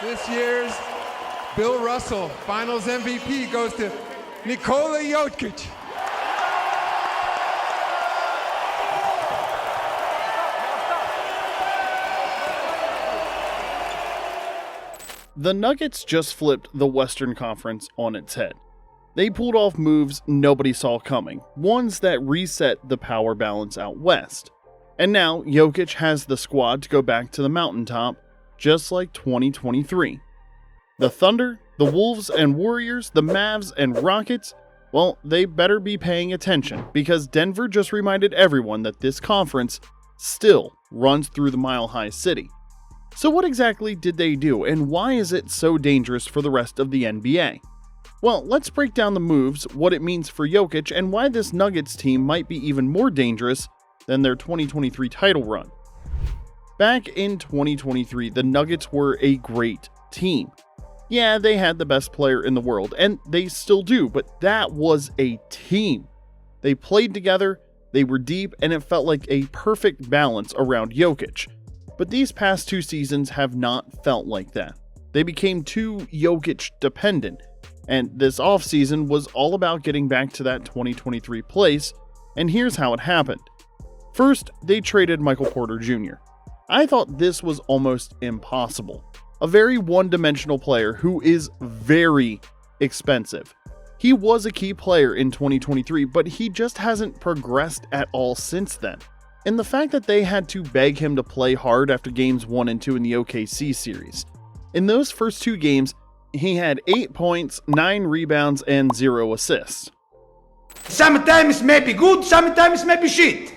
This year's Bill Russell Finals MVP goes to Nikola Jokic. The Nuggets just flipped the Western Conference on its head. They pulled off moves nobody saw coming, ones that reset the power balance out west. And now Jokic has the squad to go back to the mountaintop, just like 2023. The Thunder, the Wolves and Warriors, the Mavs and Rockets, well, they better be paying attention, because Denver just reminded everyone that this conference still runs through the Mile High City. So what exactly did they do, and why is it so dangerous for the rest of the NBA? Well, let's break down the moves, what it means for Jokic, and why this Nuggets team might be even more dangerous than their 2023 title run. Back in 2023, the Nuggets were a great team. Yeah, they had the best player in the world, and they still do, but that was a team. They played together, they were deep, and it felt like a perfect balance around Jokic. But these past two seasons have not felt like that. They became too Jokic dependent, and this offseason was all about getting back to that 2023 place, and here's how it happened. First, they traded Michael Porter Jr. I thought this was almost impossible. A very one-dimensional player who is very expensive. He was a key player in 2023, but he just hasn't progressed at all since then. And the fact that they had to beg him to play hard after games 1 and 2 in the OKC series. In those first two games, he had 8 points, 9 rebounds, and 0 assists. Sometimes maybe good, sometimes maybe shit.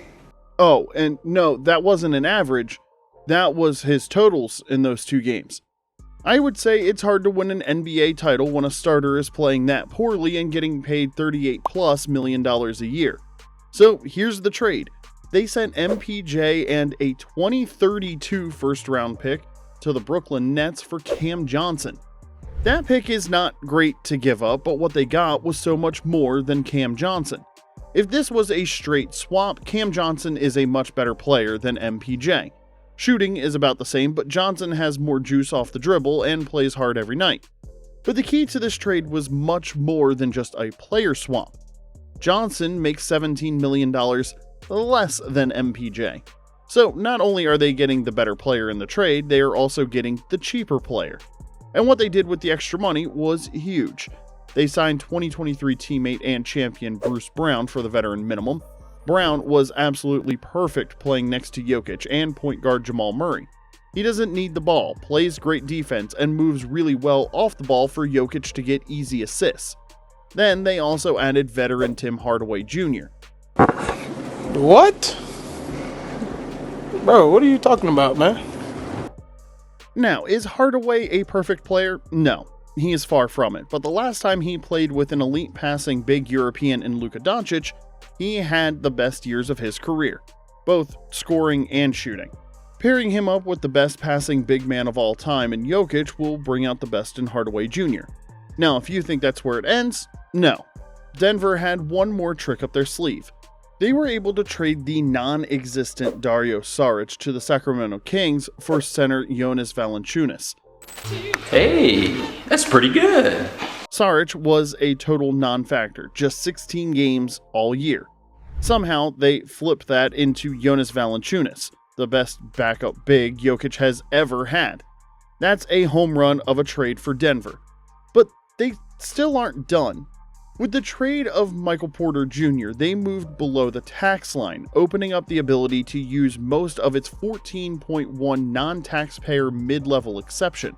Oh, and no, that wasn't an average. That was his totals in those two games. I would say it's hard to win an NBA title when a starter is playing that poorly and getting paid $38+ million a year. So here's the trade. They sent MPJ and a 2032 first-round pick to the Brooklyn Nets for Cam Johnson. That pick is not great to give up, but what they got was so much more than Cam Johnson. If this was a straight swap, Cam Johnson is a much better player than MPJ. Shooting is about the same, but Johnson has more juice off the dribble and plays hard every night. But the key to this trade was much more than just a player swap. Johnson makes $17 million less than MPJ. So not only are they getting the better player in the trade, they are also getting the cheaper player. And what they did with the extra money was huge. They signed 2023 teammate and champion Bruce Brown for the veteran minimum. Brown was absolutely perfect playing next to Jokic and point guard Jamal Murray. He doesn't need the ball, plays great defense, and moves really well off the ball for Jokic to get easy assists. Then they also added veteran Tim Hardaway Jr. What? Bro, what are you talking about, man? Now, is Hardaway a perfect player? No, he is far from it, but the last time he played with an elite passing big European in Luka Doncic, he had the best years of his career, both scoring and shooting. Pairing him up with the best passing big man of all time in Jokic will bring out the best in Hardaway Jr. Now, if you think that's where it ends, no. Denver had one more trick up their sleeve. They were able to trade the non-existent Dario Saric to the Sacramento Kings for center Jonas Valanciunas. Hey, that's pretty good. Saric was a total non-factor, just 16 games all year. Somehow, they flipped that into Jonas Valanciunas, the best backup big Jokic has ever had. That's a home run of a trade for Denver. But they still aren't done. With the trade of Michael Porter Jr., they moved below the tax line, opening up the ability to use most of its $14.1 non-taxpayer mid-level exception.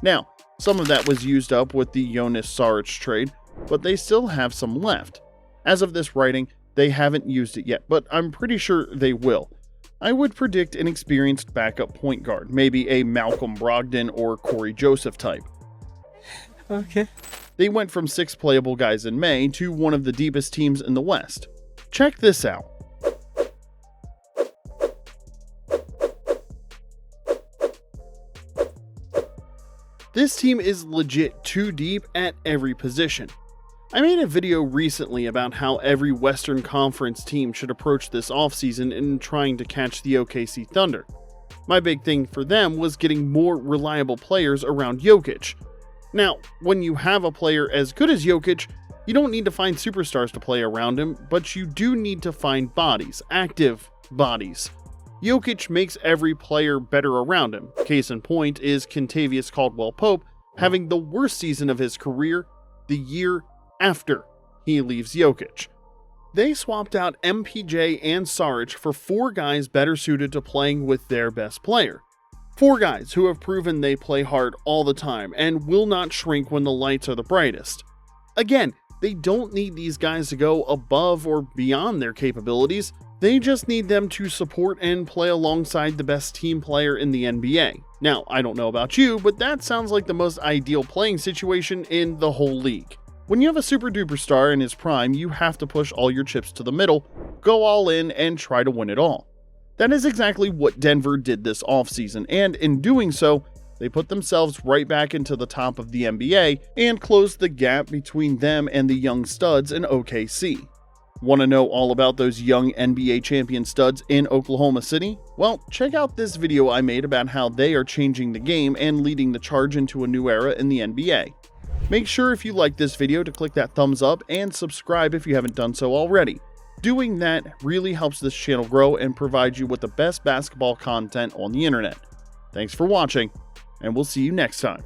Now, some of that was used up with the Jonas Saric trade, but they still have some left. As of this writing, they haven't used it yet, but I'm pretty sure they will. I would predict an experienced backup point guard, maybe a Malcolm Brogdon or Corey Joseph type. Okay. They went from 6 playable guys in May to one of the deepest teams in the West. Check this out. This team is legit too deep at every position. I made a video recently about how every Western Conference team should approach this offseason in trying to catch the OKC Thunder. My big thing for them was getting more reliable players around Jokic. Now, when you have a player as good as Jokic, you don't need to find superstars to play around him, but you do need to find bodies, active bodies. Jokic makes every player better around him. Case in point is Kentavious Caldwell-Pope having the worst season of his career the year after he leaves Jokic. They swapped out MPJ and Saric for 4 guys better suited to playing with their best player. 4 guys who have proven they play hard all the time and will not shrink when the lights are the brightest. Again, they don't need these guys to go above or beyond their capabilities. They just need them to support and play alongside the best team player in the NBA. Now, I don't know about you, but that sounds like the most ideal playing situation in the whole league. When you have a super duper star in his prime, you have to push all your chips to the middle, go all in, and try to win it all. That is exactly what Denver did this offseason, and in doing so, they put themselves right back into the top of the NBA and closed the gap between them and the young studs in OKC. Want to know all about those young NBA champion studs in Oklahoma City? Well, check out this video I made about how they are changing the game and leading the charge into a new era in the NBA. Make sure if you like this video to click that thumbs up and subscribe if you haven't done so already. Doing that really helps this channel grow and provide you with the best basketball content on the internet. Thanks for watching, and we'll see you next time.